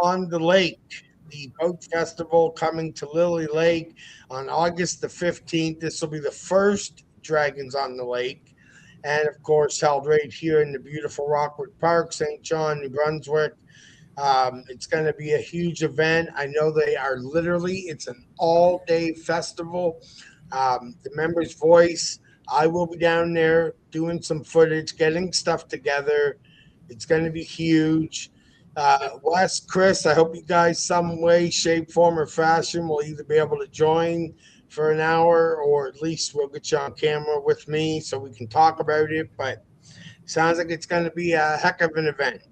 on the Lake, the boat festival coming to Lily Lake on August the 15th. This will be the first Dragons on the Lake, and of course held right here in the beautiful Rockwood Park, St. John, New Brunswick. It's going to be a huge event. I know it's an all-day festival. The Members' Voice, I will be down there doing some footage, getting stuff together. It's going to be huge. Wes, Chris, I hope you guys some way, shape, form, or fashion will either be able to join for an hour, or at least we'll get you on camera with me so we can talk about it. But it sounds like it's going to be a heck of an event.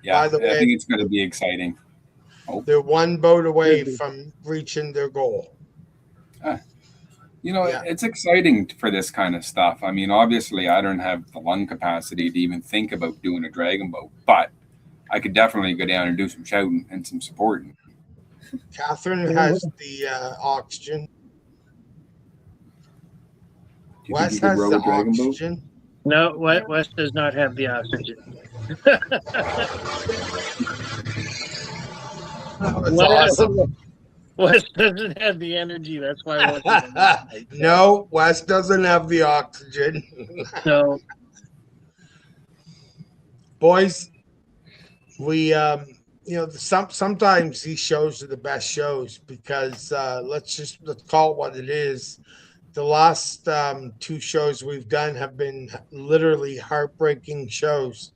Yeah, by the way, I think it's going to be exciting. They're one boat away from reaching their goal. It's exciting for this kind of stuff. I mean, obviously, I don't have the lung capacity to even think about doing a dragon boat, but I could definitely go down and do some shouting and some supporting. Katherine has the oxygen. Wes has the oxygen. No, Wes does not have the oxygen. That's awesome. Wes doesn't have the energy. That's why. No, Wes doesn't have the oxygen. No. Boys, we sometimes these shows are the best shows, because let's call it what it is. The last two shows we've done have been literally heartbreaking shows.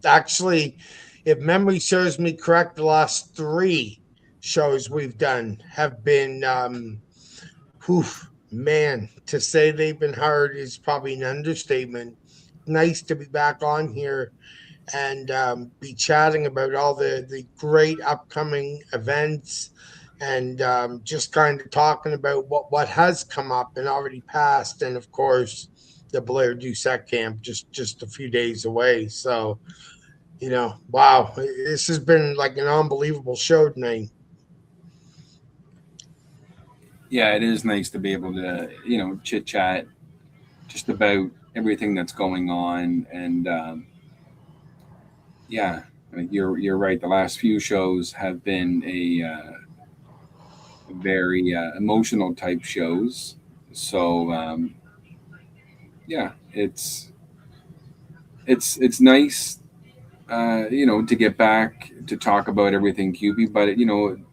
Actually, if memory serves me correct, the last 3 shows we've done have been, man, to say they've been hard is probably an understatement. Nice to be back on here and be chatting about all the great upcoming events and just kind of talking about what has come up and already passed. And of course, the Blair Doucet Camp just a few days away. So, wow, this has been like an unbelievable show tonight. Yeah, it is nice to be able to, chit chat just about everything that's going on. And yeah, I mean, you're right. The last few shows have been a very emotional type shows. So yeah, it's nice, to get back to talk about everything QB. But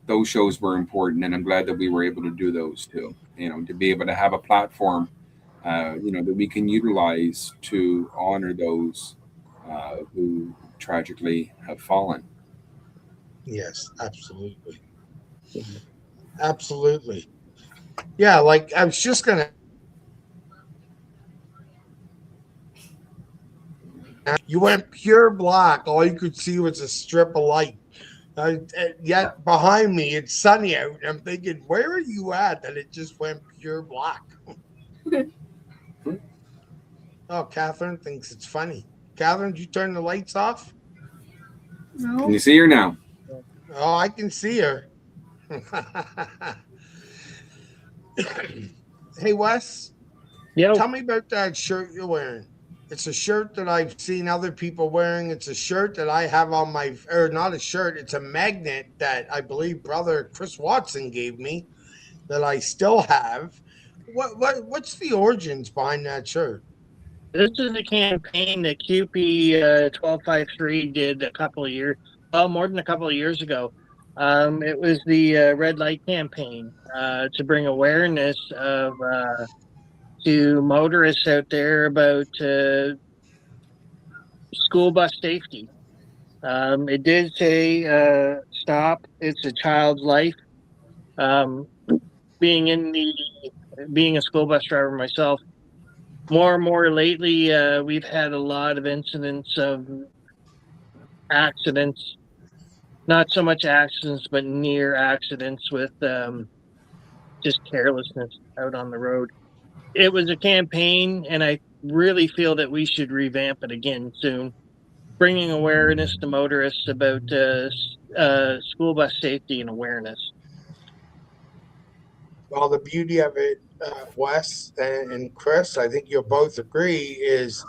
those shows were important, and I'm glad that we were able to do those too. To be able to have a platform, that we can utilize to honor those who tragically have fallen. Yes, absolutely. Absolutely. Yeah, like I was just gonna. You went pure black. All you could see was a strip of light. Yet behind me, it's sunny out. I'm thinking, where are you at? That it just went pure black. Oh, Catherine thinks it's funny. Catherine, did you turn the lights off? No. Can you see her now? Oh, I can see her. Hey, Wes. Yeah. Tell me about that shirt you're wearing. It's a shirt that I've seen other people wearing. It's a shirt that I have on my, or not a shirt. It's a magnet that I believe brother Chris Watson gave me that I still have. What's the origins behind that shirt? This is a campaign that QP 1253 did a couple of years, more than a couple of years ago. It was the red light campaign to bring awareness of to motorists out there about school bus safety. It did say stop. It's a child's life. Being a school bus driver myself, more and more lately, we've had a lot of incidents of accidents. Not so much accidents, but near accidents with just carelessness out on the road. It was a campaign, and I really feel that we should revamp it again soon, bringing awareness to motorists about school bus safety and awareness. Well, the beauty of it, Wes and Chris, I think you'll both agree, is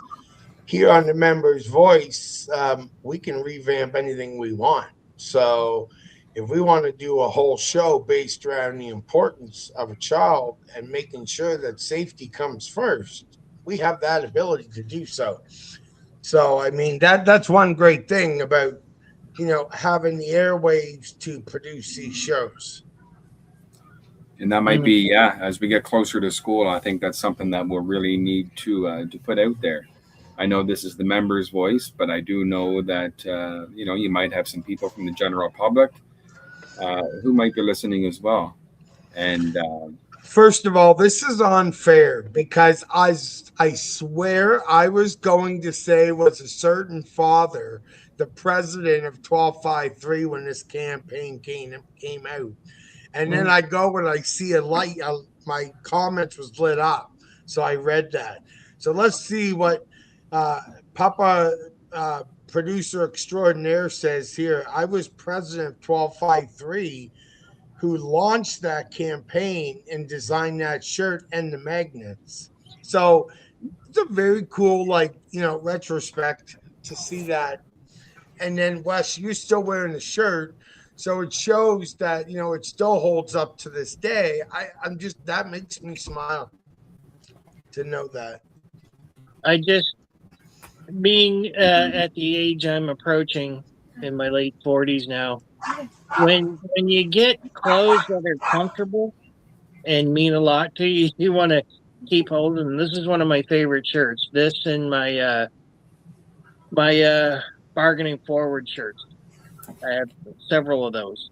here on the Member's Voice, we can revamp anything we want. So if we want to do a whole show based around the importance of a child and making sure that safety comes first, we have that ability to do so. So, I mean, that's one great thing about, having the airwaves to produce these shows. And that might be, as we get closer to school, I think that's something that we'll really need to put out there. I know this is the Member's Voice, but I do know that, you might have some people from the general public who might be listening as well. And first of all, this is unfair because I swear I was going to say was a certain father, the president of 1253 when this campaign came out. And then I go and I see a light. My comments was lit up. So I read that. So let's see what Papa producer extraordinaire says here. I was president of 1253 who launched that campaign and designed that shirt and the magnets. So it's a very cool, retrospect to see that. And then Wes, you're still wearing the shirt. So it shows that, it still holds up to this day. I'm just, that makes me smile to know that. I just, being at the age I'm approaching in my late 40s now, when you get clothes that are comfortable and mean a lot to you, you want to keep holding them. This is one of my favorite shirts. This and my my bargaining forward shirts. I have several of those.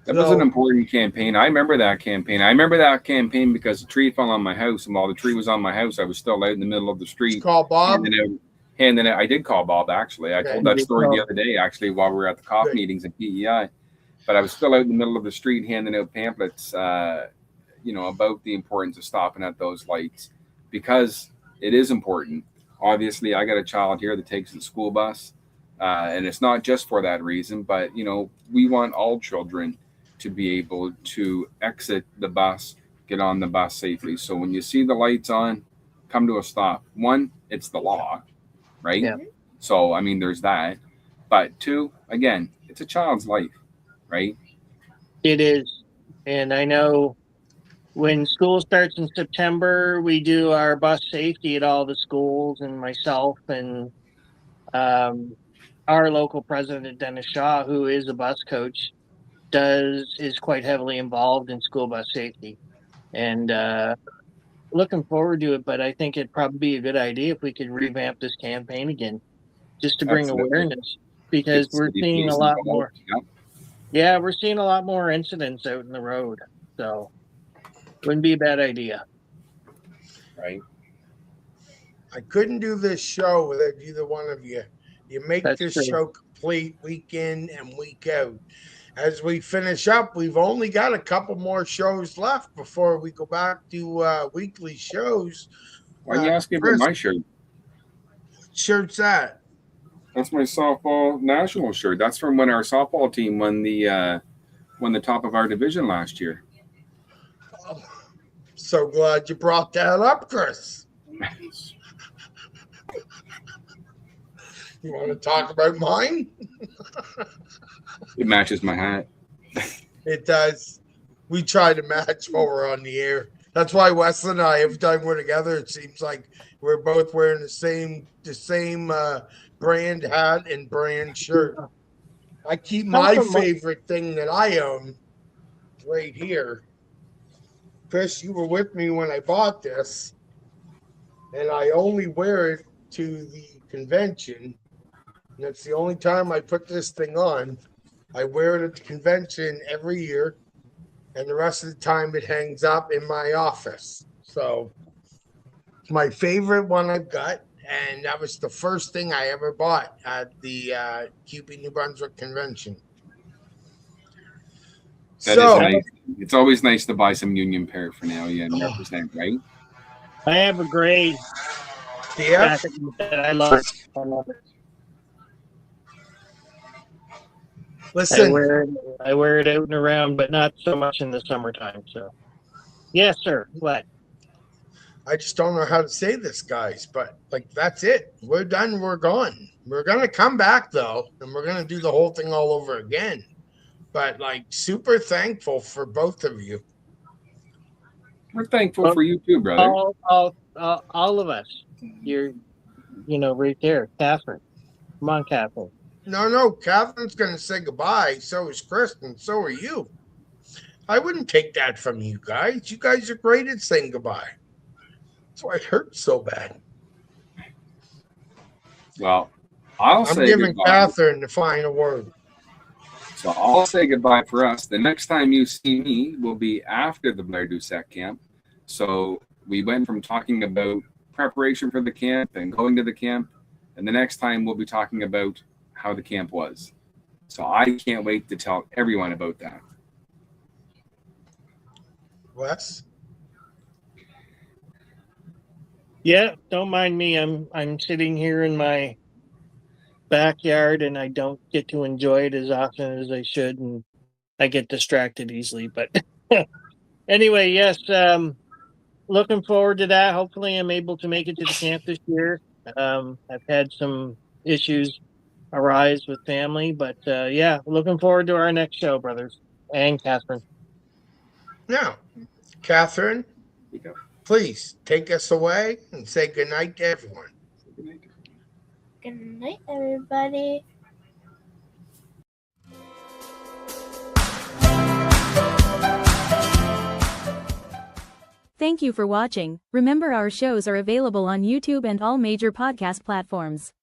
That was an important campaign. I remember that campaign. I remember that campaign because a tree fell on my house, and while the tree was on my house, I was still out in the middle of the street. Call Bob? And then I did call Bob, actually. I told that story the other day, actually, while we were at the COP meetings at PEI. But I was still out in the middle of the street handing out pamphlets, about the importance of stopping at those lights, because it is important. Obviously, I got a child here that takes the school bus, and it's not just for that reason, but, we want all children to be able to exit the bus, get on the bus safely. So when you see the lights on, come to a stop. One, it's the law, right? Yeah. So, there's that. But two, again, it's a child's life, right? It is. And I know when school starts in September, we do our bus safety at all the schools, and myself and our local president, Dennis Shaw, who is a bus coach, is quite heavily involved in school bus safety, and looking forward to it. But I think it'd probably be a good idea if we could revamp this campaign again, just to bring awareness, because we're seeing a lot more. Yeah, we're seeing a lot more incidents out in the road, so wouldn't be a bad idea. Right. I couldn't do this show without either one of you. You make this show complete week in and week out. As we finish up, we've only got a couple more shows left before we go back to weekly shows. Why are you asking about my shirt? What shirt's that? That's my softball national shirt. That's from when our softball team won the top of our division last year. Oh, so glad you brought that up, Chris. You want to talk about mine? It matches my hat. It does. We try to match while we're on the air. That's why Wesley and I, every time we're together, it seems like we're both wearing the same brand hat and brand shirt. I keep my favorite thing that I own right here. Chris, you were with me when I bought this, and I only wear it to the convention. And that's the only time I put this thing on. I wear it at the convention every year, and the rest of the time it hangs up in my office. So it's my favorite one I've got, and that was the first thing I ever bought at the CUPE New Brunswick convention. That is nice. It's always nice to buy some union paraphernalia and represent, right? I have a gray jacket that I love it. Listen, I wear it out and around, but not so much in the summertime. So, yes, sir. What? I just don't know how to say this, guys. But that's it. We're done. We're gone. We're gonna come back though, and we're gonna do the whole thing all over again. But super thankful for both of you. We're thankful for you too, brother. All of us. You're, right there, Catherine. Come on, Catherine. No, Catherine's going to say goodbye. So is Kristen. So are you. I wouldn't take that from you guys. You guys are great at saying goodbye. That's why it hurts so bad. Well, I'm giving goodbye. Catherine the final word. So I'll say goodbye for us. The next time you see me will be after the Blair Doucet Camp. So we went from talking about preparation for the camp and going to the camp, and the next time we'll be talking about how the camp was. So I can't wait to tell everyone about that. Wes? Yeah, don't mind me. I'm sitting here in my backyard, and I don't get to enjoy it as often as I should, and I get distracted easily. But anyway, yes, looking forward to that. Hopefully I'm able to make it to the camp this year. I've had some issues arise with family, but yeah, looking forward to our next show, brothers and Catherine. Now, Catherine, please take us away and say goodnight to everyone. Good night, everybody. Thank you for watching. Remember, our shows are available on YouTube and all major podcast platforms.